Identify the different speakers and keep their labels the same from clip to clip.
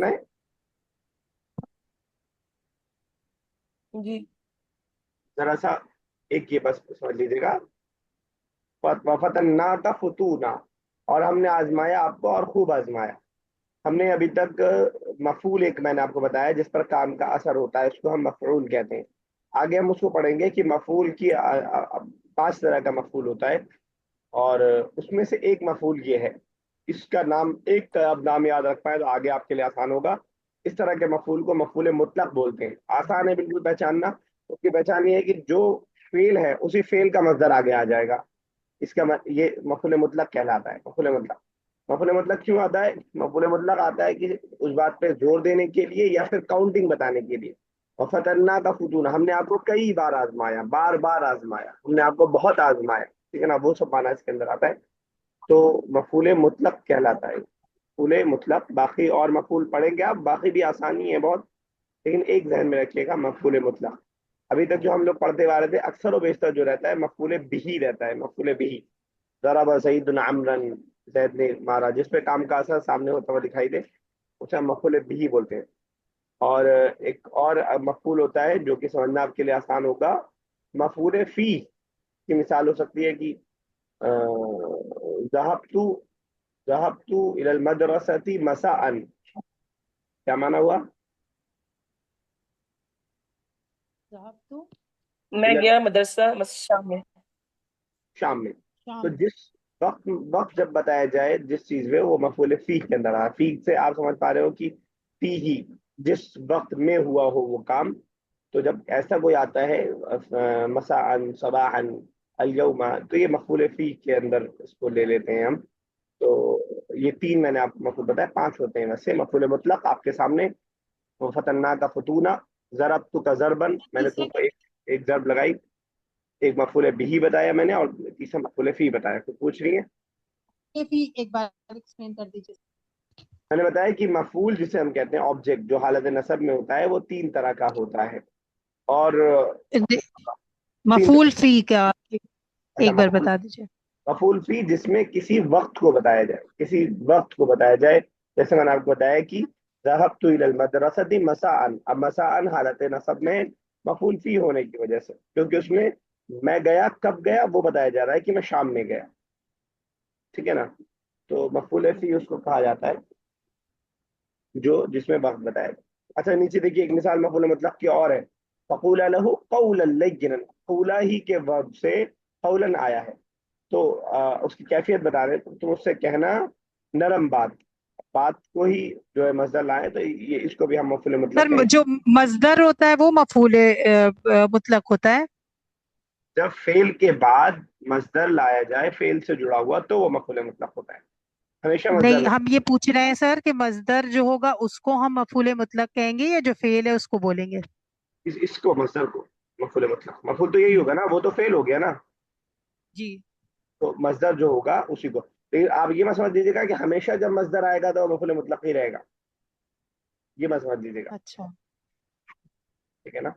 Speaker 1: है
Speaker 2: جی
Speaker 1: ذرا سا ایک یہ بس سمجھ لیجیے گا، وفتنا کا فتونا، اور ہم نے آزمایا آپ کو اور خوب آزمایا. ہم نے ابھی تک مفعول ایک میں نے آپ کو بتایا جس پر کام کا اثر ہوتا ہے، اس کو ہم مفعول کہتے ہیں. آگے ہم اس کو پڑھیں گے کہ مفعول کی 5 طرح کا مفعول ہوتا ہے، اور اس میں سے ایک مفعول یہ ہے. اس کا نام ایک کا آپ نام یاد رکھ پائے تو آگے آپ کے لیے آسان ہوگا. اس طرح کے مفعول کو مفعول مطلق بولتے ہیں. آسان ہے بالکل پہچاننا. اس کی پہچان یہ ہے کہ جو فعل ہے اسی فعل کا مصدر آگے آ جائے گا. یہ مفعول مطلق کہلاتا ہے. مفعول مطلق کیوں آتا ہے؟ مفعول مطلق آتا ہے کہ اس بات پہ زور دینے کے لیے یا پھر کاؤنٹنگ بتانے کے لیے. اور فتنا کا فتون، ہم نے آپ کو کئی بار آزمایا، بار بار آزمایا، ہم نے آپ کو بہت آزمایا، ٹھیک ہے نا، وہ سب معنی اس کے اندر آتا ہے. تو مفعول مطلق کہلاتا ہے. مفعول مطلق. باقی اور مفعول پڑھیں گے آپ، باقی بھی آسانی ہے بہت، لیکن ایک ذہن میں رکھیے گا، مفعول مطلق. ابھی تک جو ہم لوگ پڑھتے آ رہے تھے اکثر و بیشتر جو رہتا ہے مفعول بہی رہتا ہے. مفعول بہی، ضرب زید عمرا، زید نے مارا، جس پہ کام کا اثر سامنے ہوتا ہوا دکھائی دے اسے ہم مفعول بہی بولتے ہیں. اور ایک اور مفعول ہوتا ہے جو کہ سمجھنا آپ کے لیے آسان ہوگا، مفعول فی کی مثال ہو سکتی ہے کہ ذهبت ذهبت الى المدرسة مساء. کیا مانا ہوا؟
Speaker 3: صاحب تو
Speaker 2: میں
Speaker 1: الى
Speaker 2: گیا مدرسہ شام میں.
Speaker 1: شام میں. تو
Speaker 3: شام.
Speaker 1: جس وقت جب بتایا جائے جس چیز میں، وہ مفعول فی کے اندر آ. فی سے آپ سمجھ پا رہے ہو کہ فی ہی، جس وقت میں ہوا ہو وہ کام. تو جب ایسا کوئی آتا ہے مساء، صباحا، الیوم، تو یہ مفعول فی کے اندر اس کو لے لیتے ہیں ہم. تو یہ 3 میں نے آپ کو مفعول بتایا، 5 ہوتے ہیں ویسے. مفعول مطلق آپ کے سامنے، فتنا کا فتونا، ضربت کا ضربن، میں نے تم کو ایک ضرب لگائی. ایک مفعول بھی بتایا میں نے، اور تیسرا مفعول فی بتایا. کچھ پوچھ رہی ہیں؟
Speaker 3: یہ بھی ایک بار ایکسپلین کر دیجیے.
Speaker 1: میں نے بتایا کہ مفعول جسے ہم کہتے ہیں آبجیکٹ جو حالت نصب میں ہوتا ہے، وہ 3 طرح کا ہوتا ہے. اور تین
Speaker 3: مفعول فی کا
Speaker 1: اچھا،
Speaker 3: ایک بار بتا دیجیے.
Speaker 1: مفعول فی جس میں کسی وقت کو بتایا جائے، کسی وقت کو بتایا جائے. جیسے میں نے آپ کو بتایا کہ ذهبت الى المدرسة مساء. اب مساء حالت نصب میں مفعول فی ہونے کی وجہ سے، کیونکہ اس میں میں گیا، کب گیا وہ بتایا جا رہا ہے کہ میں شام میں گیا، ٹھیک ہے نا. تو مفعول فی اس کو کہا جاتا ہے جو جس میں وقت بتایا جائے. اچھا نیچے دیکھیے ایک مثال مفعول مطلق کی اور ہے، فقولا له قولا لینا. قولا ہی کے ورب سے قولا آیا ہے. تو اس کی کیفیت بتا رہے تم اس سے کہنا نرم بات کو ہی جو ہے مصدر لائے. تو یہ اس کو بھی ہم مفعول
Speaker 3: سر
Speaker 1: مطلق کہیں گے.
Speaker 3: جو مصدر ہوتا ہے وہ مفعول مطلق ہوتا ہے.
Speaker 1: جب فعل کے بعد مصدر لایا جائے فعل سے جڑا ہوا تو وہ مفعول مطلق ہوتا ہے. ہمیشہ مصدر
Speaker 3: نہیں، ہم یہ پوچھ رہے ہیں سر کہ مصدر جو ہوگا اس کو ہم مفعول مطلق کہیں گے یا جو فعل ہے اس کو بولیں گے.
Speaker 1: اس کو مصدر کو مفعول مطلق. مفعول تو یہی ہوگا نا، وہ تو فعل ہو گیا نا.
Speaker 3: جی.
Speaker 1: تو مصدر جو ہوگا اسی کو. لیکن آپ یہ مت سمجھ لیجیے گا کہ ہمیشہ جب مصدر آئے گا تو وہ مفعول مطلق ہی رہے گا، یہ مت سمجھ لیجیے گا،
Speaker 3: اچھا.
Speaker 1: ٹھیک ہے نا.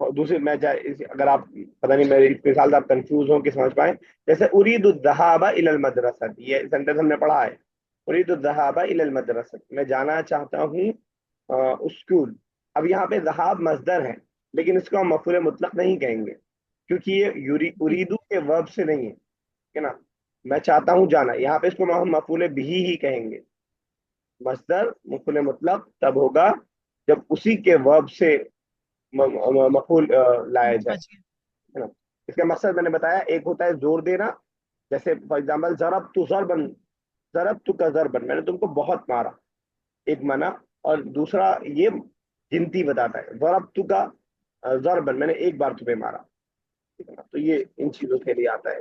Speaker 1: اور دوسری میں اگر آپ پتہ نہیں میری مثال سے آپ کنفیوز ہوں کہ سمجھ پائیں، جیسے ارید الذهاب الى المدرسہ، یہ سینٹینس ہم نے پڑھا ہے. ارید الذهاب الى المدرسہ، میں جانا چاہتا ہوں اسکول. اب یہاں پہ ذہاب مصدر ہے، لیکن اس کو ہم مفعول مطلق نہیں کہیں گے کیونکہ یہ
Speaker 3: جی.
Speaker 1: اریدو کے ورب سے نہیں ہے، ٹھیک ہے نا. میں چاہتا ہوں جانا، یہاں پہ اس کو ہم مفعول بھی ہی کہیں گے. مصدر مفعول مطلق تب ہوگا جب اسی کے ورب سے مفعول لایا جائے،
Speaker 3: سمجھ گئے.
Speaker 1: ہے نا. اس کا مقصد میں نے بتایا، ایک ہوتا ہے زور دینا، جیسے فار ایگزامپل ضربت ضربن، ضربت کا ضربن، میں نے تم کو بہت مارا، ایک معنی. اور دوسرا یہ گنتی بتاتا ہے، ضربت کا ضربن، میں نے ایک بار تمہیں مارا، ٹھیک ہے نا. تو یہ ان چیزوں کے لیے آتا ہے.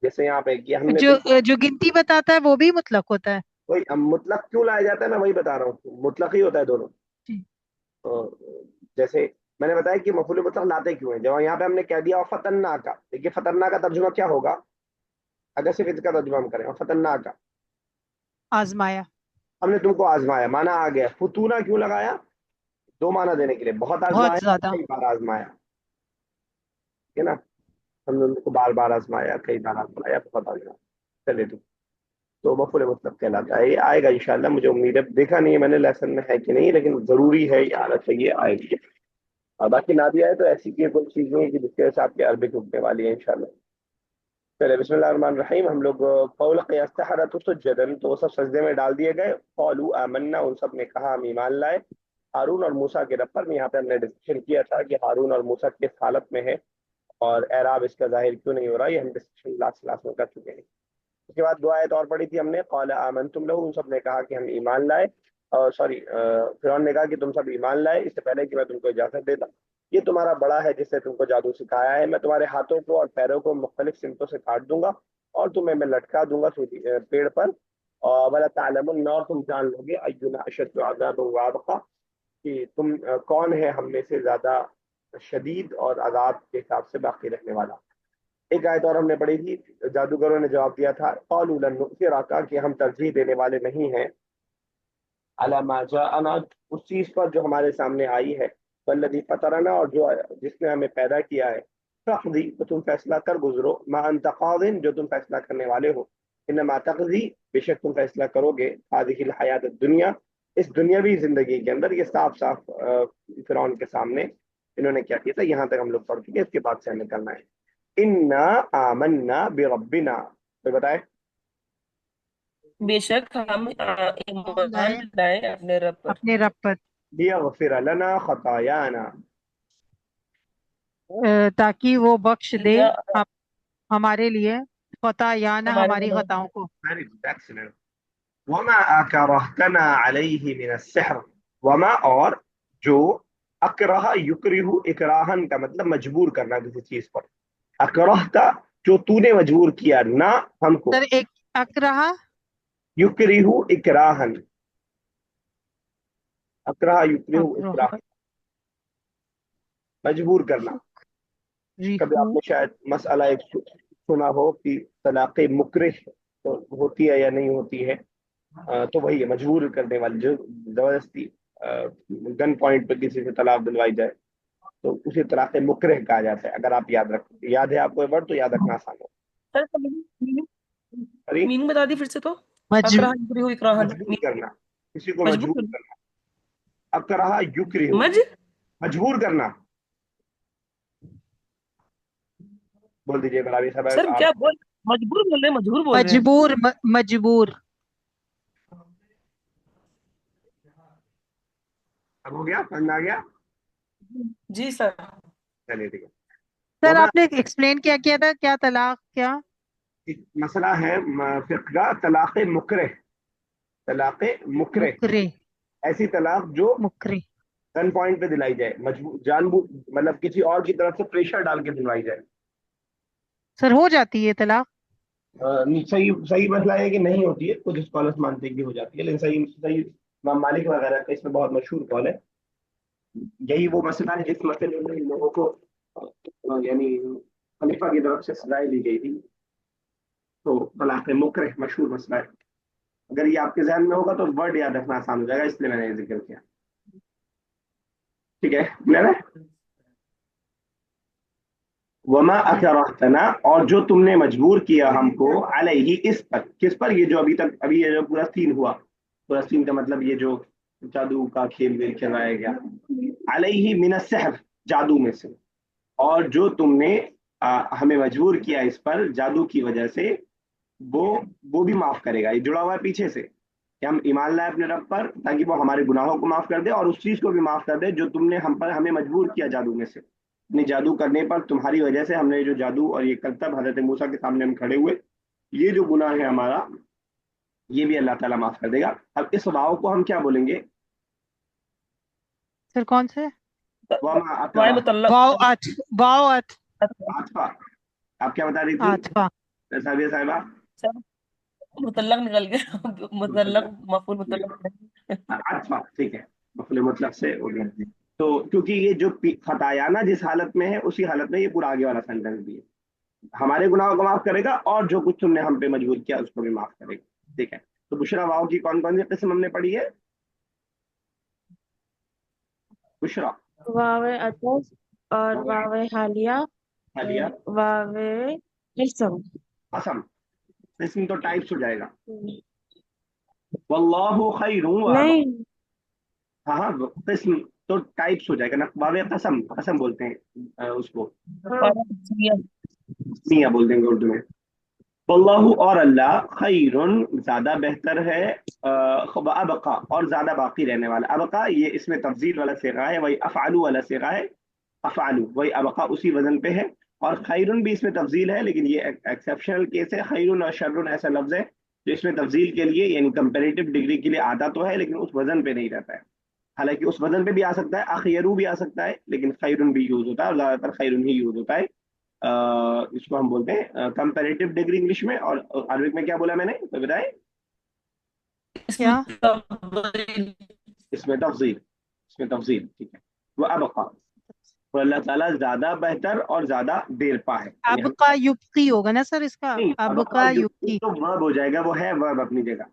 Speaker 1: جیسے یہاں پہ کہ ہم نے
Speaker 3: جو
Speaker 1: تم کو
Speaker 3: جو گنتی بتاتا ہے وہ بھی مطلق ہوتا ہے.
Speaker 1: وہی مطلق کیوں لایا جاتا ہے میں وہی بتا رہا ہوں، مطلق ہی ہوتا ہے دونوں.
Speaker 3: جی.
Speaker 1: جیسے میں نے بتایا کہ مفعول مطلق لاتے کیوں ہیں. جب یہاں پہ ہم نے کہہ دیا فتنا کا، دیکھیے فتنا کا ترجمہ کیا ہوگا اگر صرف اس کا ترجمہ ہم کریں. فتنا کا،
Speaker 3: آزمایا.
Speaker 1: ہم نے تم کو آزمایا، مانا آ گیا. فتونا کیوں لگایا؟ 2 معنی دینے کے لیے، بہت
Speaker 3: بہت
Speaker 1: آزمایا،
Speaker 3: زیادہ.
Speaker 1: کئی بار آزمایا، ٹھیک ہے نا. ہم نے ان کو بار بار آزمایا، کئی بار آزمایا، بہت آزمایا. چلے تو तो मफूल मुतलक कहलाता है। ये आएगा इंशाल्लाह, मुझे उम्मीद है, देखा नहीं है मैंने लेसन में है कि नहीं, लेकिन जरूरी है, ये आना चाहिए, आएगी। और बाकी ना भी आए तो ऐसी की कुछ चीजें हैं कि जिसके वजह से आपकी अरबिक उठने वाली है इंशाल्लाह। चले बिस्मिल्लाहिर्रहमानिर्रहीम। हम लोग फौलक़िया अस्सहरतु सुज्जदन, तो वो सब सजदे में डाल दिए गए। क़ालू आमन्ना, उन सब ने कहा हम ईमान लाए। हारून और मूसा के रब पर। यहाँ पे हमने डिस्कशन किया था कि हारून और मूसा किस हालत में है और एराब इसका जाहिर क्यों नहीं हो रहा, ये हम डिस्कशन लास्ट क्लास में कर चुके हैं। उसके बाद दो आयत और पढ़ी थी हमने, क़ाल आमनतुम लहू, उन सब ने कहा कि हम ईमान लाए। और सॉरी, फिरौन ने कहा कि तुम सब ईमान लाए इससे पहले कि मैं तुमको इजाजत देता। ये तुम्हारा बड़ा है जिससे तुमको जादू सिखाया है, मैं तुम्हारे हाथों को और पैरों को मुख्तलिफ सिमतों से काट दूंगा और तुम्हें मैं लटका दूंगा पेड़ पर। और वला तालमुन, और तुम जान लोगे अय्युना अशद्दु अज़ाबन व अबक़ा, कि तुम कौन है हम में से ज्यादा शदीद और अजाब के हिसाब से बाकी रहने वाला। एक आयत और हमने पढ़ी थी, जादूगरों ने जवाब दिया था, क़ालू लन नु'थिरका, कि हम तरजीह देने वाले नहीं हैं, अला मा जाअना, उस चीज पर जो हमारे सामने आई है, वल्लज़ी फतरना, और जो जिसने हमें पैदा किया है, फ़क़्दी, तो तुम फैसला कर गुजरो, मा अंत क़ाज़िन, जो तुम फैसला करने वाले हो, इन्नमा तक़ज़ी, बेशक तुम फैसला करोगे, हाज़िहिल हयात दुनिया, इस दुनियावी जिंदगी के अंदर। ये साफ साफ फिरौन के सामने इन्होंने क्या किया था, यहाँ तक हम लोग पढ़ चुके हैं, इसके बाद से हमें करना है। इन्ना आमन्ना बिरब्बिना, तो बताए।
Speaker 2: बेशक हम ईमान
Speaker 3: लाए
Speaker 2: लाए अपने रब पर,
Speaker 3: अपने रब पर,
Speaker 1: लियग़फ़िर लना ख़तायाना,
Speaker 3: ताकि वो बख्श दे
Speaker 2: या
Speaker 3: आप हमारे लिए खतायाना,
Speaker 2: हमारे
Speaker 3: हमारी
Speaker 2: गुनाह।
Speaker 3: खताओं को।
Speaker 1: Very good, excellent. वमा अकरहतना अलैहि मिन अस्सिहर, वमा, और जो, अकरह युकरिहु, इकराहन का मतलब मजबूर करना किसी चीज पर। अकरहता, जो तूने मजबूर किया ना हमको।
Speaker 3: सर एक अकरहा,
Speaker 1: युकरिहु इकराहन, अकरह युकरिहु
Speaker 3: अकरहा
Speaker 1: इकराहन, मजबूर करना। कभी
Speaker 3: रिहू,
Speaker 1: आपने शायद मसला एक सुना हो कि तलाक़ मुकरिह तो होती है या नहीं होती है। तो वही है, मजबूर करने वाली, जो जबरदस्ती गन पॉइंट पे किसी से तलाक दिलवाई जाए, तो उसे तलाक मुकरह कहा जाता है। अगर आप याद रखें, याद है आपको ये वर्ड, तो याद रखना आसान हो।
Speaker 2: सर मीनिंग
Speaker 1: अरे,
Speaker 2: मीनिंग बता दी फिर से तो।
Speaker 3: मजबूर,
Speaker 2: अकराह युकरिहु इकराहन,
Speaker 1: मजबूर करना, किसी को
Speaker 2: मजबूर
Speaker 1: मजबूर
Speaker 2: करना।
Speaker 1: करना। अकरहा युकरिहु,
Speaker 2: मज
Speaker 1: मजबूर करना। बोल दीजिए बराबर साहब
Speaker 2: सर
Speaker 1: आप।
Speaker 2: क्या बोल, मजबूर बोल रहे हैं, मजबूर बोल रहे हैं।
Speaker 3: मजबूर, मजबूर।
Speaker 1: अब हो गया, समझ में आ गया।
Speaker 2: जी सर।
Speaker 1: चलिए ठीक है।
Speaker 3: सर
Speaker 1: वमा,
Speaker 3: आपने एक्सप्लेन क्या किया था, क्या तलाक, क्या
Speaker 1: मसला है फिक्र का, तलाक मुकरह, तलाक मुकरह,
Speaker 3: मुकरे,
Speaker 1: ऐसी तलाक जो
Speaker 3: मुकरे।
Speaker 1: गन पॉइंट पे दिलाई जाए, मजबूर मतलब किसी और की तरफ से प्रेशर डाल के दिलवाई जाए।
Speaker 3: सर हो जाती है तलाक?
Speaker 1: नहीं, सही सही मसला है कि नहीं होती है, कुछ स्कॉलर्स मानते हैं कि हो जाती है, लेकिन सही सही इमाम मालिक वगैरह का इसमें बहुत मशहूर कॉल है। यही वो मसला है जिस मसले में इन लोगों को यानी खलीफा की तरफ से सजाएं दी गई थी। तो तलाक मुकरह मशहूर मसला है। अगर ये आपके जहन में होगा तो वर्ड याद रखना आसान हो जाएगा, इसलिए मैंने ये जिक्र किया। ठीक है, क्लियर है। वमा अकरहतना, और जो तुमने मजबूर किया हमको, अलैहि, इस पर, किस पर, ये जो अभी तक, अभी ये जो पूरा सीन हुआ, पूरा सीन का मतलब ये जो जादू का खेल वेल खिलाया गया, अलैहि मिन सहर, जादू में से, और जो तुमने हमें मजबूर किया इस पर जादू की वजह से, वो वो भी माफ करेगा। ये जुड़ा हुआ है पीछे से कि हम ईमान लाए अपने रब पर ताकि वो हमारे गुनाहों को माफ कर दे और उस चीज को भी माफ कर दे जो तुमने हम पर, हमें मजबूर किया जादू में से। अपने जादू करने पर तुम्हारी वजह से हमने जो जादू और ये करतब हजरत मूसा के सामने हम खड़े हुए, ये जो गुनाह है हमारा, ये भी अल्लाह ताला माफ कर देगा। अब इस वाव को हम क्या बोलेंगे?
Speaker 3: सर कौन से?
Speaker 1: वमा
Speaker 2: वाय
Speaker 1: अकरा,
Speaker 2: मुतल्लक।
Speaker 3: वाव अथ, वाव अथ,
Speaker 1: आतफा। आप क्या बता रही थी
Speaker 3: आतफा।
Speaker 1: साबिया साहिबा?
Speaker 2: सर मुतल्लक निकल गया। मुतल्लक, मफूल मुतल्लक।
Speaker 1: आतफा, ठीक है, मफूल मुतलक से हो गया। तो क्योंकि ये जो खतायाना जिस हालत में है, उसी हालत में ये पूरा आगे वाला सेंटेंस भी है। हमारे गुनाहों को माफ करेगा और जो कुछ तुमने हम पे मजबूर किया उसको भी माफ करेगा। ठीक है। तो बुशरा वाव की कौन कौन सी किस्म हमने पढ़ी है? बुशरा,
Speaker 4: वावे अतस और वावे हालिया
Speaker 1: हालिया,
Speaker 4: और वावे हिस्म।
Speaker 1: असम। قسم تو ٹائپس ہو جائے گا. واللہ خیر
Speaker 4: نہیں
Speaker 1: ہاں ہاں قسم تو ٹائپس ہو جائے گا نا. باب قسم، قسم بولتے ہیں اس کو،
Speaker 4: ہاں
Speaker 1: میاں بول دیں گے اردو میں. واللہ اور اللہ خیرن زیادہ بہتر ہے، ابقا اور زیادہ باقی رہنے والا. ابقا یہ اس میں تفضیل والا صیغہ ہے، وہی افعلو والا صیغہ ہے. افعلو وہی ابقا اسی وزن پہ ہے. اور خیرن بھی اس میں تفضیل ہے، لیکن یہ ایکسیپشنل کیس ہے. خیرن اور شرن ایسا لفظ ہے جو اس میں تفضیل کے لیے یعنی کمپیریٹو ڈگری کے لیے آتا تو ہے، لیکن اس وزن پہ نہیں رہتا ہے. حالانکہ اس وزن پہ بھی آ سکتا ہے، اخیرو بھی آ سکتا ہے، لیکن خیرن بھی یوز ہوتا ہے، اور زیادہ تر خیرن ہی یوز ہوتا ہے. اس کو ہم بولتے ہیں کمپیریٹو ڈگری انگلش میں. اور عربک میں کیا بولا میں نے تو بتائیں؟
Speaker 2: اس میں
Speaker 3: کیا؟
Speaker 1: اس میں تفضیل، اس میں تفضیل. ٹھیک ہے. وہ ابقا، اور اللہ تعالیٰ زیادہ بہتر اور زیادہ دیر پا ہے. یعنی
Speaker 3: اب
Speaker 1: ہم
Speaker 3: کا یبقی ہوگا نا سر، اس کا
Speaker 1: نہیں،
Speaker 3: اب
Speaker 1: ابقا
Speaker 3: کا
Speaker 1: جو
Speaker 3: یبقی.
Speaker 1: تو ورب ہو جائے گا، وہ ہے ورب اپنی جگہ.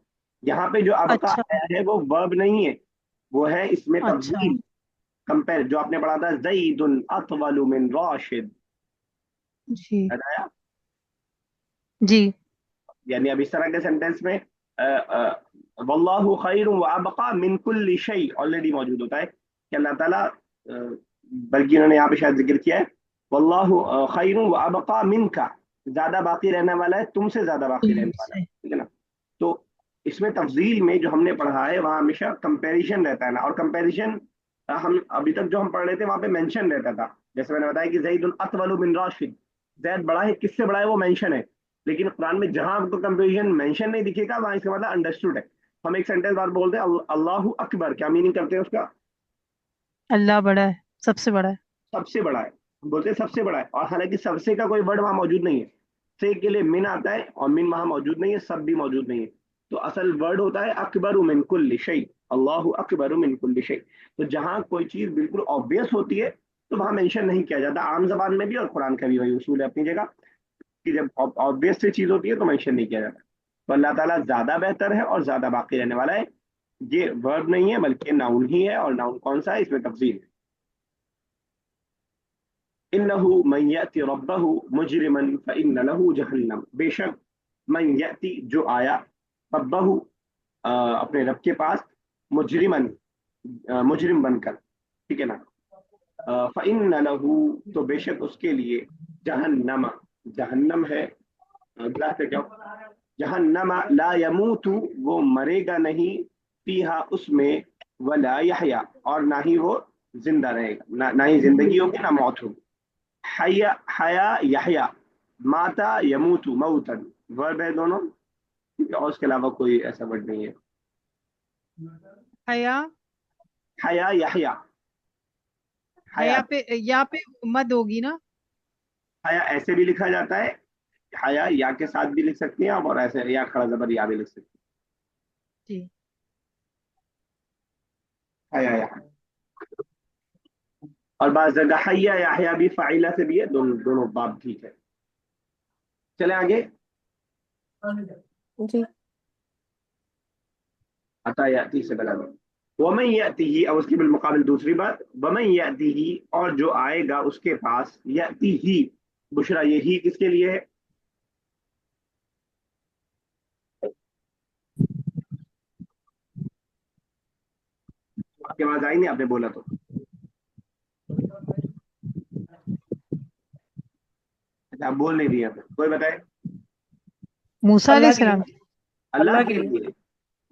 Speaker 1: یہاں پہ جو ابقا
Speaker 3: اچھا
Speaker 1: آیا ہے وہ ورب نہیں ہے، وہ ہے اس میں
Speaker 3: اچھا
Speaker 1: تفضیل. کمپیر جو آپ نے پڑھا تھا زید اطول من راشد،
Speaker 3: جی
Speaker 1: یاد آیا؟
Speaker 3: جی
Speaker 1: یعنی اب اس طرح کے سینٹینس میں واللہ خیر و ابقا من کل شیء آلریڈی موجود ہوتا ہے کہ اللہ تعالیٰ بلکہ انہوں نے یہاں پہ شاید ذکر کیا ہے واللہ خیر و ابقا من کا، زیادہ باقی رہنے والا ہے، تم سے زیادہ باقی رہنے والا ہے. ٹھیک ہے نا. تو اس میں تفضیل میں جو ہم نے پڑھا ہے وہاں ہمیشہ کمپیریشن رہتا ہے نا. اور کمپیریشن ہم ابھی تک جو ہم پڑھ رہے تھے وہاں پہ مینشن رہتا تھا. جیسے میں نے بتایا کہ زید اطول من راشد، زید بڑا ہے، کس سے بڑا ہے وہ مینشن ہے. لیکن قرآن میں جہاں آپ کو کمپیریزن مینشن نہیں دکھے گا وہاں اس کا مطلب انڈرسٹوڈ ہے. ہم ایک سینٹینس بات بولتے ہیں اللہ اکبر، کیا میننگ کرتے ہیں اس کا؟
Speaker 3: اللہ بڑا ہے، سب سے بڑا ہے.
Speaker 1: سب سے بڑا ہے. ہم بولتے ہیں سب سے بڑا ہے، اور حالانکہ سب سے کا کوئی ورڈ وہاں موجود نہیں ہے. سے کے لیے من آتا ہے اور من وہاں موجود نہیں ہے، سب بھی موجود نہیں ہے. تو اصل ورڈ ہوتا ہے اکبر من کل شیء، اللہ اکبر من کل شیء. تو جہاں کوئی چیز بالکل آبویس ہوتی ہے تو وہاں مینشن نہیں کیا جاتا. عام زبان میں بھی اور قرآن کا بھی وہی اصول ہے اپنی جگہ کہ جب آبویس سے چیز ہوتی ہے تو مینشن نہیں کیا جاتا. تو اللہ تعالیٰ زیادہ بہتر ہے اور زیادہ باقی رہنے والا ہے. یہ ورب نہیں ہے بلکہ ناؤن ہی ہے. اور ناؤن کون سا ہے؟ اس میں تفضیل ہے. انه من یاتی ربہ مجرما فان له جہنم، بے شک من یاتی جو آیا ربہ اپنے رب کے پاس، مجرمن مجرم بن کر، ٹھیک ہے نا. فان له تو بے شک اس کے لیے جہنم، جہنم ہے گلاس سے کیا، جہنم لا یموت وہ مرے گا نہیں، فیہا اس میں، ولا یحیا اور نہ ہی وہ زندہ رہے گا، نہ ہی زندگی ہوگی نہ موت ہوگی. حیا حیا یحیا، ماتا یموت موتن، ورب ہے دونوں، اور اس کے علاوہ کوئی ایسا ورڈ نہیں ہے.
Speaker 3: حیا،
Speaker 1: حیا یحیا،
Speaker 3: حیا
Speaker 1: حیات.
Speaker 3: پہ یا پہ مد ہوگی نا.
Speaker 1: حیا ایسے بھی لکھا جاتا ہے، حیا یا کے ساتھ بھی لکھ سکتے ہیں آپ، اور ایسے یا کھڑا زبر یا بھی لکھ سکتے
Speaker 3: جی
Speaker 1: ہیں حیا یا. اور بعض جگہ حیا یحیا بھی فاعلہ سے بھی ہے، دونوں دونوں باب ٹھیک ہے. چلیں آگے.
Speaker 4: جی
Speaker 1: عطا یاتی سے بلا دو. ومن یاتی، اور اس کے بالمقابل دوسری بات، ومن یاتی اور جو آئے گا اس کے پاس، یاتی ہی بشرا، یہی کس کے لیے ہے؟ آپ کے پاس آئی نہیں، آپ نے بولا تو. اچھا آپ بول نہیں دیا تھا، کوئی بتائے.
Speaker 3: موسیٰ علیہ
Speaker 2: اللہ کے
Speaker 3: السلام.
Speaker 2: لیے،
Speaker 1: اللہ
Speaker 2: اللہ
Speaker 1: کے
Speaker 2: کے لیے.
Speaker 1: لیے.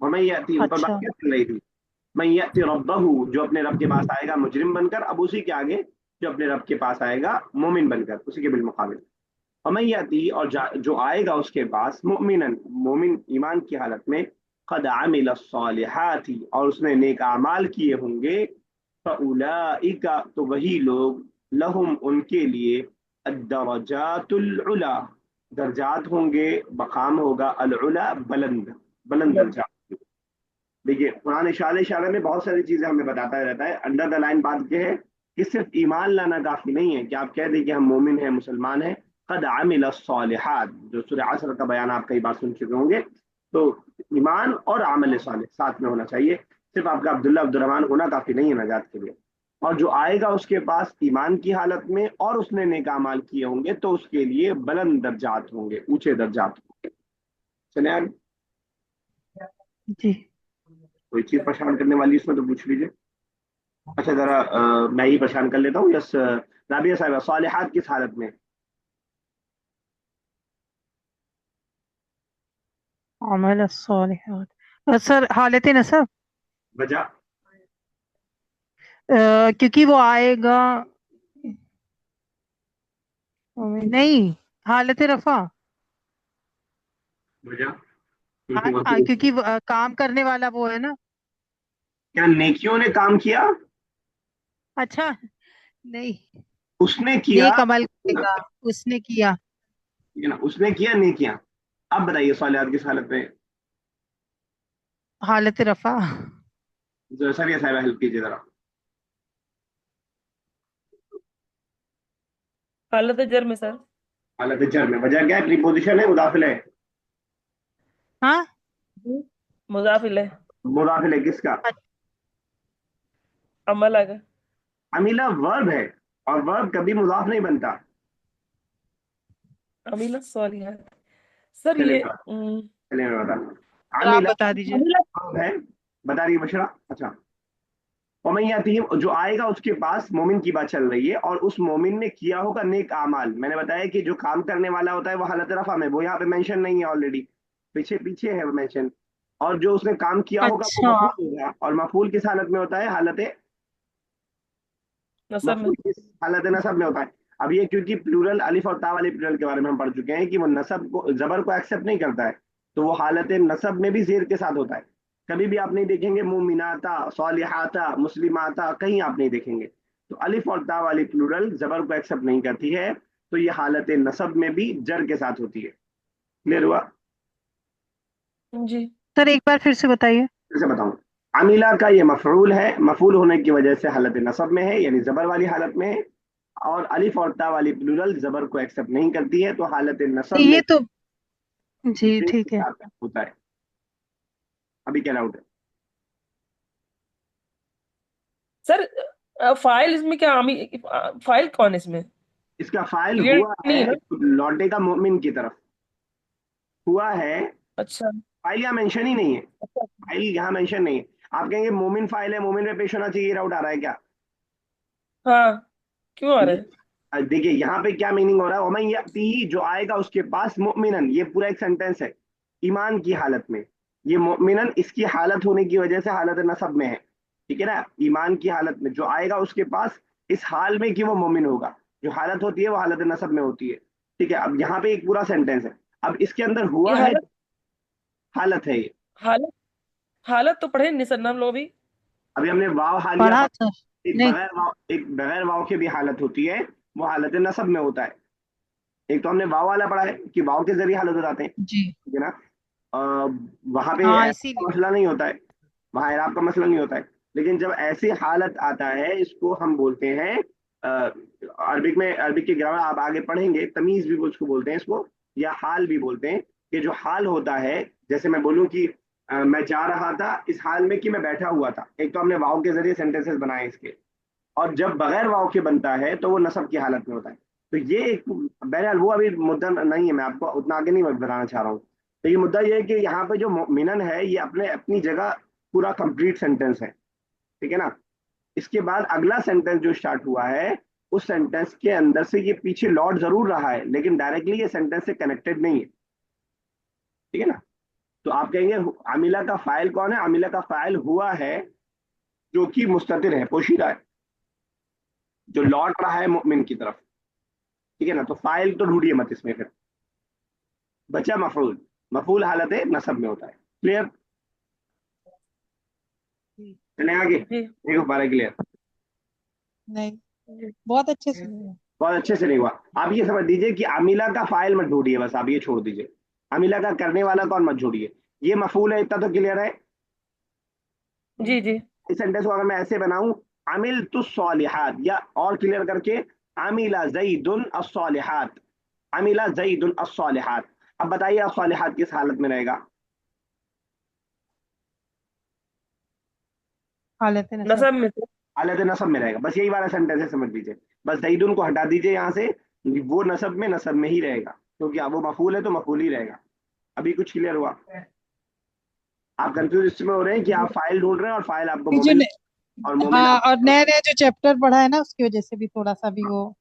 Speaker 1: ومن یاتی اوپر
Speaker 3: اچھا
Speaker 1: بات کیا چل رہی تھی؟ من یاتی ربہ جو اپنے رب کے پاس آئے گا مجرم بن کر. اب اسی کے آگے جو اپنے رب کے پاس آئے گا مومن بن کر، اسی کے بالمقابل. ومن یاتی اور جو آئے گا اس کے پاس مومنا، مومن ایمان کی حالت میں، قد عمل الصالحات اور اس نے نیک اعمال کیے ہوں گے، فاولئک تو وہی لوگ، لہم ان کے لیے، الدرجات العلا درجات ہوں گے، مقام ہوگا العلا بلند، بلند درجات. دیکھیے قرآن اشارے اشارے میں بہت ساری چیزیں ہمیں بتاتا رہتا ہے. انڈر دا لائن بات یہ ہے کہ صرف ایمان لانا کافی نہیں ہے کہ آپ کہہ دیں کہ ہم مومن ہیں، مسلمان ہیں. قد عمل الصالحات جو سورہ عصر کا بیان آپ کئی بار سن چکے ہوں گے. تو ایمان اور عمل صالح ساتھ میں ہونا چاہیے. صرف آپ کا عبداللہ عبد الرحمان ہونا کافی نہیں ہے نجات کے لیے. اور جو آئے گا اس کے پاس ایمان کی حالت میں اور اس نے نیک اعمال کیے ہوں گے تو اس کے لیے بلند درجات ہوں گے، اونچے درجات ہوں گے. चले आगे।
Speaker 3: जी।
Speaker 1: कोई चीज परेशान करने वाली इसमें तो पूछ लीजिए। अच्छा जरा मैं ही परेशान कर लेता हूँ। यस राबिया साहिबा, सालिहात किस हालत में?
Speaker 3: अमल सालिहात सर, हालत नसब।
Speaker 1: वजह?
Speaker 3: क्योंकि वो आएगा नहीं, हालत रफा।
Speaker 1: वजह? क्योंकि वहाँ
Speaker 3: क्योंकि काम करने वाला वो है ना।
Speaker 1: क्या नेकियों ने काम किया?
Speaker 3: अच्छा, नहीं,
Speaker 1: उसने किया।
Speaker 3: नेक अमल करेगा, उसने किया।
Speaker 1: ठीक है ना, उसने किया नेकियां। अब बताइए सालिहात किस हालत में?
Speaker 3: हालत रफा।
Speaker 1: जरा सरिया साहिबा हेल्प कीजिए जरा।
Speaker 4: हालत जर में सर।
Speaker 1: हालत जर में। वजह क्या है? प्रीपोजिशन है, मुदाफिल है?
Speaker 3: हाँ।
Speaker 4: मुजाफिल है।
Speaker 1: मुदाफिल है किसका?
Speaker 4: अमल आएगा।
Speaker 1: अमीला वर्ब है, और वर्ब कभी मुदाफ नहीं बनता।
Speaker 4: अमीला सालिहात सर
Speaker 1: चलिए
Speaker 4: ये
Speaker 1: मैं चलिए मैं बता।
Speaker 3: और आप
Speaker 1: अमीला
Speaker 3: बता दीजिए।
Speaker 4: अमीला
Speaker 1: वर्ब है। बता रही है बशरा। अच्छा, वमैयातीम जो आएगा उसके पास, मोमिन की बात चल रही है, और उस मोमिन ने किया होगा नेक आमाल। मैंने बताया कि जो काम करने वाला होता है वो हालत रफा में, वो यहाँ पे मेंशन नहीं है ऑलरेडी, पीछे पीछे है वो मेंशन। और जो उसने काम किया होगा वो
Speaker 3: अच्छा।
Speaker 1: मफूल होगा, और मफूल किस हालत में होता है? हालत
Speaker 4: नसब में।
Speaker 1: मफूल किस हालत नसब में होता है? अब ये क्योंकि प्लूरल अलिफ और ता वाले प्लूरल के बारे में हम पढ़ चुके हैं कि वो नसब को, जबर को एक्सेप्ट नहीं करता है, तो वो हालत नसब में भी जेर के साथ होता है। कभी भी आप नहीं देखेंगे मुमिनाता, सालिहाता, मुस्लिमाता, कहीं आप नहीं देखेंगे। तो अलिफ और ता वाली प्लूरल जबर को एक्सेप्ट नहीं करती है, तो ये हालत नसब में भी जर के साथ होती है। क्लियर हुआ?
Speaker 4: जी।
Speaker 3: सर एक बार फिर से बताइए।
Speaker 1: फिर से बताऊं। अमीला का ये मफरूल है, मफूल होने की वजह से हालत नसब में है, यानी जबर वाली हालत में है। और अलिफ और ता वाली प्लूरल जबर को एक्सेप्ट नहीं करती है, तो हालत नसब में
Speaker 3: ये तो जी
Speaker 1: जेर के
Speaker 3: ठीक है।
Speaker 1: साथ होता है। अभी क्या डाउट है?
Speaker 4: सर फाइल इसमें क्या फाइल कौन है इसमें?
Speaker 1: इसका फाइल
Speaker 4: क्लियर
Speaker 1: हुआ
Speaker 4: नहीं
Speaker 1: है,
Speaker 4: है ना।
Speaker 1: लौटेगा मोमिन की तरफ, हुआ है।
Speaker 4: अच्छा।
Speaker 1: फाइल यहाँ मेंशन ही नहीं है।
Speaker 4: अच्छा।
Speaker 1: फाइल यहाँ मेंशन नहीं है। आप कहेंगे मोमिन फाइल है, मोमिन में पेश होना चाहिए, डाउट आ रहा है क्या?
Speaker 4: हाँ, क्यों आ रहा
Speaker 1: ये
Speaker 4: है?
Speaker 1: देखिए यहाँ पे क्या मीनिंग हो रहा है, वमन यअतीही जो आएगा उसके पास, मुमिनन, ये पूरा एक सेंटेंस है, ईमान की हालत में। ये मुमिनन इसकी हालत होने की वजह से हालत नसब में है। ठीक है ना, ईमान की हालत में जो आएगा उसके पास, इस हाल में कि वो मोमिन होगा। जो हालत होती है वो हालत नसब में होती है। ठीक है, अब यहाँ पे एक पूरा सेंटेंस है। अब इसके अंदर
Speaker 4: ये
Speaker 1: हुआ है,
Speaker 4: हालत
Speaker 1: हालत है ये।
Speaker 4: हालत हालत तो पढ़े नहीं सर नाम लोग अभी।
Speaker 1: अभी हमने वाव हालिया
Speaker 3: पढ़ा
Speaker 1: पढ़ा।
Speaker 3: था। नहीं।
Speaker 1: एक बगैर वाव के भी हालत होती है, वो हालत नसब में होता है। एक तो हमने वाव वाला पढ़ा है कि वाव के जरिए हालत हो जाते हैं।
Speaker 3: जी।
Speaker 1: ठीक है ना? वहां पे
Speaker 3: हाँ,
Speaker 1: ऐप का
Speaker 3: इसीलिए।
Speaker 1: मसला नहीं होता है, वहां एराब का मसला नहीं होता है। लेकिन जब ऐसी हालत आता है, इसको हम बोलते हैं अरबिक में, अरबिक की ग्रामर आप आगे पढ़ेंगे, तमीज भी उसको बोलते हैं इसको, या हाल भी बोलते हैं। कि जो हाल होता है, जैसे मैं बोलूं कि मैं जा रहा था इस हाल में कि मैं बैठा हुआ था, एक तो हमने वाव के जरिए सेंटेंसेस बनाए इसके। और जब बगैर वाव के बनता है तो वो नसब की हालत में होता है। तो ये एक, बहरहाल वो अभी मुद्दा नहीं है, मैं आपको उतना आगे नहीं बताना चाह रहा हूँ। तो ये मुद्दा ये है कि यहाँ पे जो मिनन है ये अपने अपनी जगह पूरा कंप्लीट सेंटेंस है। ठीक है ना? इसके बाद अगला सेंटेंस जो स्टार्ट हुआ है, उस सेंटेंस के अंदर से ये पीछे लौट जरूर रहा है, लेकिन डायरेक्टली ये सेंटेंस से कनेक्टेड नहीं है। ठीक है ना? तो आप कहेंगे आमिला का फाइल कौन है? आमिला का फाइल हुआ है, जो कि मुस्ततिर है, पोशीदा है, जो लौट रहा है मुमिन की तरफ। ठीक है ना? तो फाइल तो ढूंढिए मत इसमें फिर। बचा मफूल। मफूल हालत नसब में होता है। क्लियर?
Speaker 3: जी।
Speaker 1: चले आगे।
Speaker 4: जी।
Speaker 1: देखो बारह क्लियर।
Speaker 3: नहीं,
Speaker 4: जी।
Speaker 3: बहुत अच्छे से हुआ।
Speaker 1: बहुत अच्छे से नहीं हुआ। आप ये समझ दीजिए कि अमीला का फाइल मत ढूंढिए, बस आप ये छोड़ दीजिए। अमीला का करने वाला कौन मत छोड़िए। ये मफूल है, इतना तो क्लियर है।
Speaker 4: जी। जी।
Speaker 1: इस सेंटेंस को अगर मैं ऐसे बनाऊं, अमिल तुस सालिहात, या और क्लियर करके, अमिला जईदुन अस्सालिहात, अमिला जईदुन अस्सालिहात। अब बताइए अस्सालिहात किस हालत में रहेगा?
Speaker 3: हालत नसब।
Speaker 4: नसब में से।
Speaker 1: हालत नसब में रहेगा, बस यही वाला सेंटेंस है, समझ लीजिए। बस जईदुन को हटा दीजिए यहाँ से, वो नसब में ही रहेगा, क्योंकि अब वो मफूल है तो मफूल ही रहेगा। अभी कुछ क्लियर हुआ? आप कंफ्यूज इसमें हो रहे हैं कि आप फाइल ढूंढ रहे हैं और फाइल आपको
Speaker 2: ये जो
Speaker 1: मोमिन और मोमिन
Speaker 2: हाँ,
Speaker 1: आप,
Speaker 2: और नया नया जो चैप्टर पढ़ा है ना, उसकी वजह से भी थोड़ा सा भी वो।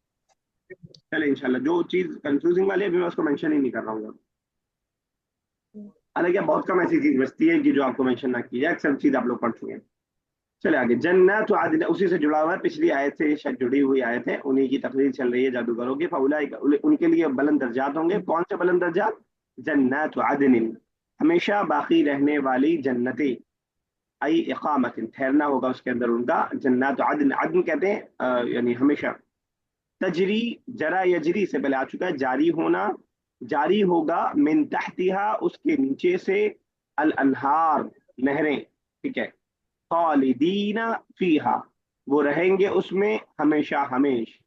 Speaker 1: चले इंशाल्लाह जो चीज कंफ्यूजिंग वाली है अभी मैं उसको मेंशन ही नहीं कर रहा हूँ। हालांकि अब बहुत कम ऐसी चीज बचती है कि जो आपको मेंशन ना की जाए, अक्सर चीज आप लोग पढ़ चुके हैं। चले आगे, जन्नत आदन उसी से जुड़ा हुआ है, पिछली आयत से ये शायद जुड़ी हुई आयत है, उन्हीं की तकरीर चल रही है जादूगरों की। फउलाइका उनके लिए बुलंद दर्जात होंगे। कौन से बुलंद दर्जात? जन्नत आदन, हमेशा बाकी रहने वाली जन्नतें, आई इकामत, ठहरना होगा उसके अंदर उनका। जन्नत आदन, आदन कहते हैं यानी हमेशा। तजरी, जरा यजरी से पहले आ चुका है, जारी होना, जारी होगा, मिन तहतिहा उसके नीचे से, अल अनहार नहरें, ठीक है। खालिदीना फीहा, वो रहेंगे उसमें हमेशा हमेश।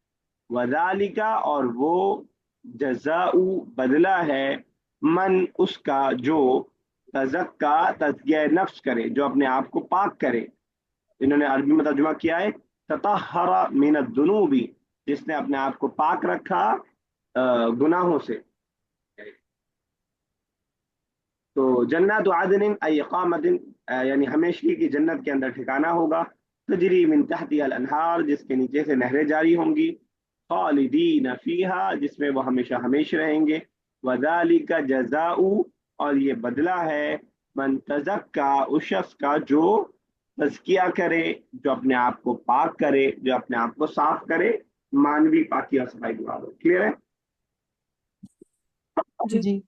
Speaker 1: वजालिका, और वो जजाउ बदला है, मन उसका जो तजक्का तज़किया नफ्स करे, जो अपने आप को पाक करे। इन्होंने अरबी में तर्जुमा किया है ततहरा मिन दुनूबी, जिसने अपने आप को पाक रखा गुनाहों से। तो जन्नत आदन अय इकामतिन, यानी हमेशगी की जन्नत के अंदर ठिकाना होगा। तजरी मिन तहती अल अनहार, जिसके नीचे से नहरें जारी होंगी। खालिदीन फीहा, जिसमें वो हमेशा हमेश रहेंगे। वज़ालिका जज़ाउ, और ये बदला है, मन तज़क्का, उस शख्स का जो तज़किया करे, जो अपने आप को पाक करे, जो अपने आप को साफ करे, मानवी पाकी और सफाई दुआ। क्लियर है?
Speaker 4: जी।
Speaker 2: जी।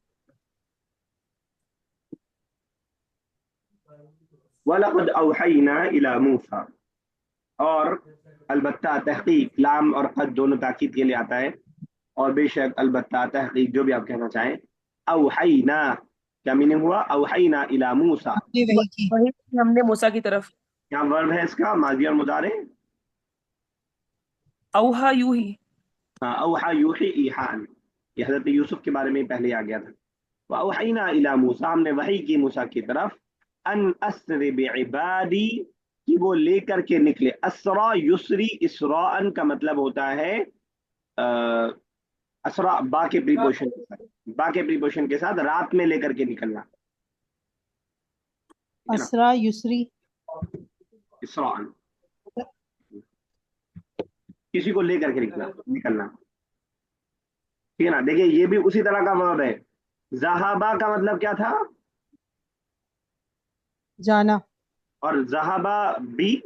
Speaker 1: वलक़द औहयना इला मूसा, और अलबत्ता तहकीक, लाम और कद दोनों ताकीद के लिए आता है, और बेशक अलबत्ता तहकीक जो भी आप कहना चाहें। औहयना, क्या मीनिंग हुआ? औहयना इला मूसा,
Speaker 2: हमने वही की।
Speaker 4: वही हमने मूसा की तरफ।
Speaker 1: यहाँ वर्ब है इसका माजी और मुदारे।
Speaker 4: औहा यू ही।
Speaker 1: हाँ, औहा यूही ईहान, ये हजरत यूसुफ के बारे में पहले आ गया था। औहयना इला मूसा, हमने वही की मूसा की तरफ, अन अस्रि बिइबादी, कि वो लेकर के निकले। असरा युसरी, इसराअन का मतलब होता है असरा, बा के प्रीपोजिशन के साथ, बा के प्रीपोजिशन के साथ रात में लेकर के निकलना, ठीक है ना।
Speaker 2: असरा युसरी।
Speaker 1: इसराअन, किसी को लेकर के निकलना निकलना, ठीक है ना। देखिए ये भी उसी तरह का वर्ब है। जहाबा का मतलब क्या था?
Speaker 2: जाना,
Speaker 1: और जहाबा भी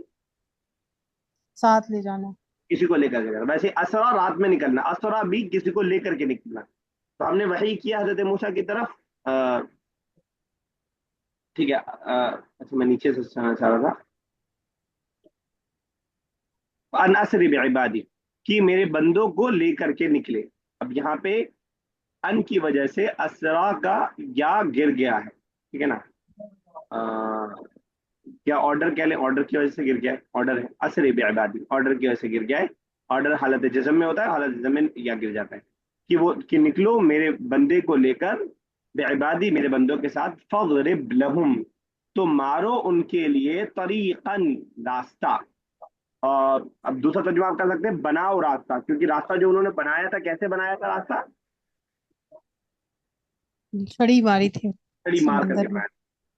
Speaker 2: साथ ले जाना।
Speaker 1: किसी को लेकर के जाना। वैसे असरा रात में निकलना, असरा भी किसी को लेकर के निकलना। तो हमने वही किया हजरत मूसा की तरफ। ठीक है, अच्छा मैं नीचे से सुनाना चाह रहा था। अन असरी बिइबादी, कि मेरे बंदों को लेकर के निकले। अब यहाँ पे अन की वजह से असरा का या गिर गया है, ठीक है ना। क्या ऑर्डर कह लें, ऑर्डर की वजह से गिर गया है, ऑर्डर है असरी बिइबादी, ऑर्डर की वजह से गिर गया है। ऑर्डर हालत जज़म में होता है, हालत जज़म में या गिर जाता है। कि वो कि निकलो मेरे बंदे को लेकर, बिइबादी मेरे बंदों के साथ, फज़रिब लहुम, तो मारो उनके लिए, तरीकन रास्ता। और अब दूसरा तर्जुमा आप कर सकते हैं, बनाओ रास्ता, क्योंकि रास्ता जो उन्होंने बनाया था, कैसे बनाया था रास्ता?
Speaker 2: छड़ी मारी थी
Speaker 1: छड़ी मार करके
Speaker 2: समंदर में।
Speaker 1: बनाया,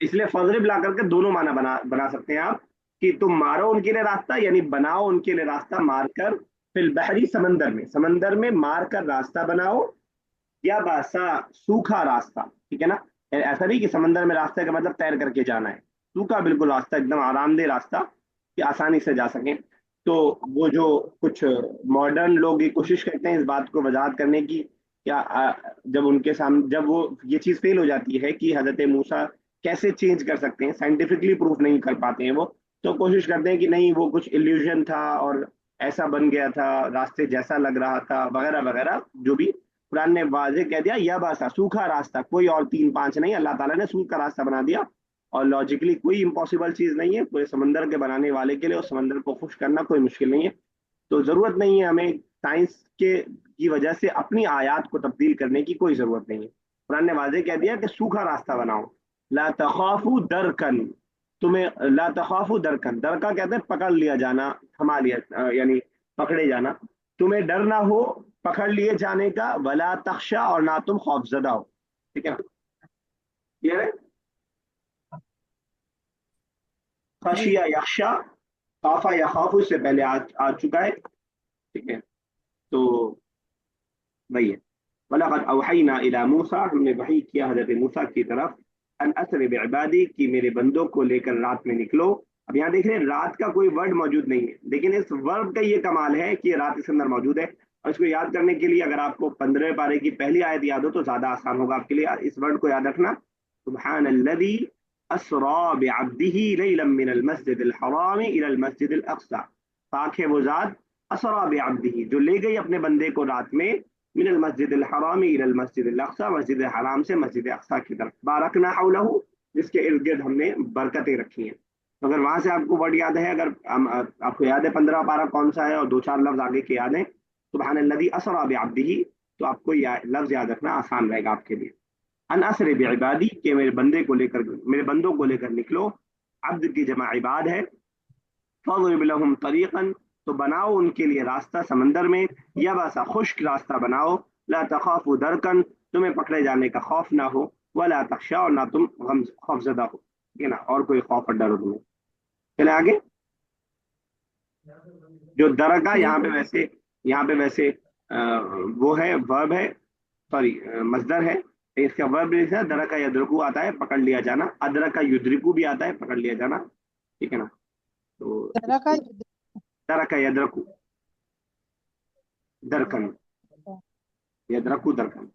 Speaker 1: इसलिए फजरिब ला करके दोनों माना बना सकते हैं आप, कि तुम मारो उनके लिए रास्ता, यानी बनाओ उनके लिए रास्ता मारकर, फिल बहरी, समंदर में, समंदर में मार कर रास्ता बनाओ, या बासा, सूखा रास्ता, ठीक है ना। ऐसा नहीं कि समंदर में रास्ते का मतलब तैर करके जाना है, सूखा बिल्कुल रास्ता, एकदम आरामदेह रास्ता कि आसानी से जा सकें। तो वो जो कुछ मॉडर्न लोग ये कोशिश करते हैं इस बात को वजाहत करने की, या जब उनके सामने जब वो ये चीज़ फेल हो जाती है कि हजरत मूसा कैसे चेंज कर सकते हैं, साइंटिफिकली प्रूफ नहीं कर पाते हैं वो, तो कोशिश करते हैं कि नहीं वो कुछ इल्यूजन था और ऐसा बन गया था, रास्ते जैसा लग रहा था, वगैरह वगैरह जो भी। कुरान ने वाजे कह दिया, या बासा, सूखा रास्ता, कोई और तीन पांच नहीं, अल्लाह ताला ने सूखा रास्ता बना दिया। और लॉजिकली कोई इम्पॉसिबल चीज नहीं है, पूरे समंदर के बनाने वाले के लिए उस समंदर को खुश करना कोई मुश्किल नहीं है। तो जरूरत नहीं है हमें साइंस के की वजह से अपनी आयात को तब्दील करने की, कोई जरूरत नहीं है। कुरान ने वाजे कह दिया कि सूखा रास्ता बनाओ। ला तखाफू दरकन, तुम्हें ला तखाफू दरकन, दर का कहते हैं पकड़ लिया जाना, थमा लिया, यानी पकड़े जाना। तुम्हें डर ना हो पकड़ लिए जाने का, वला तख्शा, और ना तुम खौफजदा हो, ठीक है ना। क्लियर है?
Speaker 4: जी
Speaker 1: खशिया यख्शा, खाफा या खाफू से पहले आ चुका है, ठीक है, तो वही है। वलक़द अवहयना इला मूसा, हमने वही किया हज़रत मूसा की तरफ, अन अस्रि बिइबादी, कि मेरे बंदों को लेकर रात में निकलो। अब यहाँ देख रहे हैं रात का कोई वर्ड मौजूद नहीं है, लेकिन इस वर्ब का ये कमाल है कि ये रात इसके अंदर मौजूद है। और इसको याद करने के लिए अगर आपको 15वें पारे की पहली आयत याद हो तो ज्यादा आसान होगा आपके लिए इस वर्ड को याद रखना। सुब्हानल्लज़ी अस्रा बिअब्दिही लैलन मिनल मस्जिदिल हरामी इलल मस्जिदिल अक़सा, पाक है वो ज़ात, असरा बिअब्दिही, जो ले गई अपने बंदे को रात में, मिनल मस्जिदिल हरामी इलल मस्जिदिल अक़सा, मस्जिद हराम से मस्जिद अक़सा की तरफ, बारकना हौलहू, जिसके इर्द गिर्द हमने बरकतें रखी हैं। तो अगर वहां से आपको वर्ड याद है, अगर आपको याद है 15 पारा कौन सा है और दो चार लफ्ज आगे के याद है, सुब्हानल्लज़ी असरा बिअब्दिही, तो आपको लफ्ज याद रखना आसान रहेगा आपके लिए। अन असरे बिइबादी, के मेरे बंदे को लेकर, मेरे बंदों को लेकर निकलो, अब्द की जमा इबाद है। फज़रिब लहुम तरीक़न, तो बनाओ उनके लिए रास्ता समंदर में, यबसा, खुश्क रास्ता बनाओ, ला तखाफु दरकन, तुम्हें पकड़े जाने का खौफ ना हो, वला तख्शा, और ना तुम गम खौफजदा हो, ठीक है ना, और कोई खौफ और डर हो तुम्हें। चले आगे। जो दरका
Speaker 4: जी
Speaker 1: यहाँ पे वैसे वो है, वर्ब है, सॉरी मजदर है, इसका वर्ब है, दरका यदरकू आता है पकड़ लिया जाना, अदरका युद्रिकू भी आता है पकड़ लिया जाना, ठीक है ना। तो
Speaker 2: तरह का
Speaker 1: दरका यदरकू दरकन, यदरकू दरकन।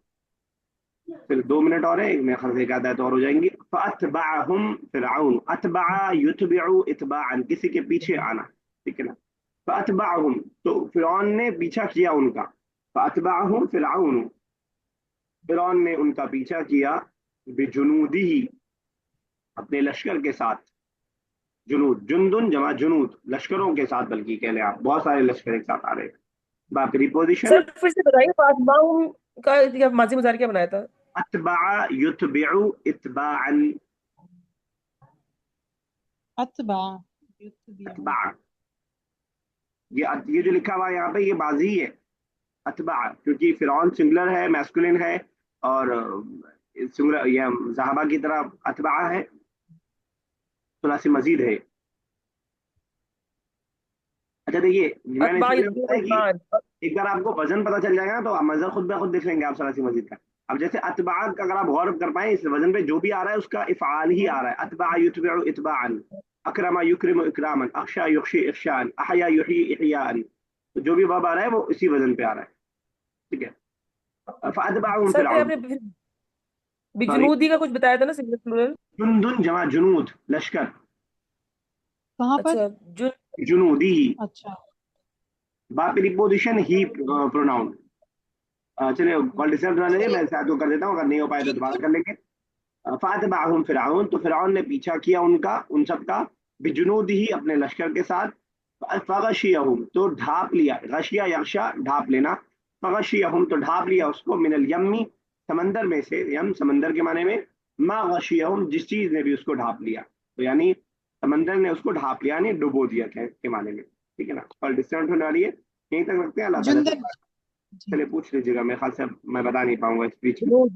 Speaker 1: फिर 2 मिनट और है, मेरे ख्याल से एक आयत और हो जाएंगी। फअतबअहुम फिरऔन, अतबअ युतबिउ इतबाअन, किसी के पीछे आना, ठीक है ना। फअतबअहुम, तो फिरौन ने पीछा किया उनका, फअतबअहुम फिरऔन, फिरौन ने उनका पीछा किया, बिजुनूदिही, अपने लश्कर के साथ, जुनूद, जुंदुन जमा जुनूद, लश्करों के साथ, बल्कि कह लें आप बहुत सारे लश्कर एक साथ आ रहे हैं। बाकी पोजीशन,
Speaker 4: सर फिर से बताइए, फातमाउम का या माजी मुजारे क्या बनाया था?
Speaker 1: अतबा युतबिउ इतबाअन,
Speaker 2: अतबा युत्बिउ,
Speaker 1: अतबा, ये जो लिखा हुआ है यहाँ पे ये बाजी है, अतबा, क्योंकि फिरौन सिंगुलर है, मैस्कुलिन है, और सिंगुलर ये ज़हाबा की तरह अतबा है, सुलासी मजीद है। अच्छा देखिए, मैंने
Speaker 4: अतबा
Speaker 1: इसलिए
Speaker 4: युत्बिउ
Speaker 1: बताया
Speaker 4: इत्बाअन।
Speaker 1: कि एक बार आपको वजन पता चल जाएगा ना तो आप मजर खुद ब खुद देख लेंगे आप सलासी मजीद का। अब जैसे अतबा का अगर आप गौर कर पाए, इस वजन पे जो भी आ रहा है उसका इफ़आल ही आ रहा है, अतबा युतबिउ इत्बाअन, अकरमा युकरिमु इकरामन, अख्शा युख्शी इख्शान, अहया युहयी इहयान, तो जो भी वर्ब आ रहा है वो इसी वजन पे आ रहा है, ठीक है। फअतबअहुम
Speaker 4: सर
Speaker 1: फिरऔन,
Speaker 4: आपने फिर
Speaker 1: सॉरी,
Speaker 4: बिजनूदी का कुछ बताया था ना, सिंगुलर प्लूरल?
Speaker 1: जुनदुन जमा जुनूद, लश्कर,
Speaker 2: कहाँ पर?
Speaker 4: अच्छा जो,
Speaker 1: जुनूदी,
Speaker 2: अच्छा
Speaker 1: बाकी पोजिशन ही प्रोनाउन। चलिए कॉल डिस्टर्ब ना लेंगे, मैं शायद वो कर देता हूँ, अगर नहीं हो पाए तो दोबारा कर लेंगे। फातबाहुम फिरऔन, तो फिरऔन ने पीछा किया उनका, उन सब का, बिजुनूद ही, अपने लश्कर के साथ, फगशियहुम, तो ढाप लिया, गशिया यगशा ढाप लेना, फगशियहुम, तो ढाप लिया उसको, मिनल यम्मी, समंदर में से, यम समंदर के माने में, मा गशियहुम, जिस चीज ने भी उसको ढाप लिया, तो यानी समंदर ने उसको ढाप लिया, यानी डुबो दिया के माने में, ठीक है ना। कॉल डिस्टर्ब होने वाली है, यहीं तक रखते हैं, अल्लाह ताला से।
Speaker 2: जुंदन जी।
Speaker 1: चलिए पूछ लीजिएगा, मेरे ख्याल से मैं बता नहीं पाऊंगा इस बीच में,
Speaker 4: जुनूद।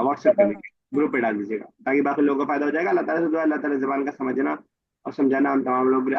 Speaker 1: व्हाट्सएप करने के ग्रुप पे डाल दीजिएगा ताकि बाकी लोगों को फायदा हो जाएगा। अल्लाह ताला से दुआ, अल्लाह ताला ज़बान का समझना और समझाना हम तमाम लोग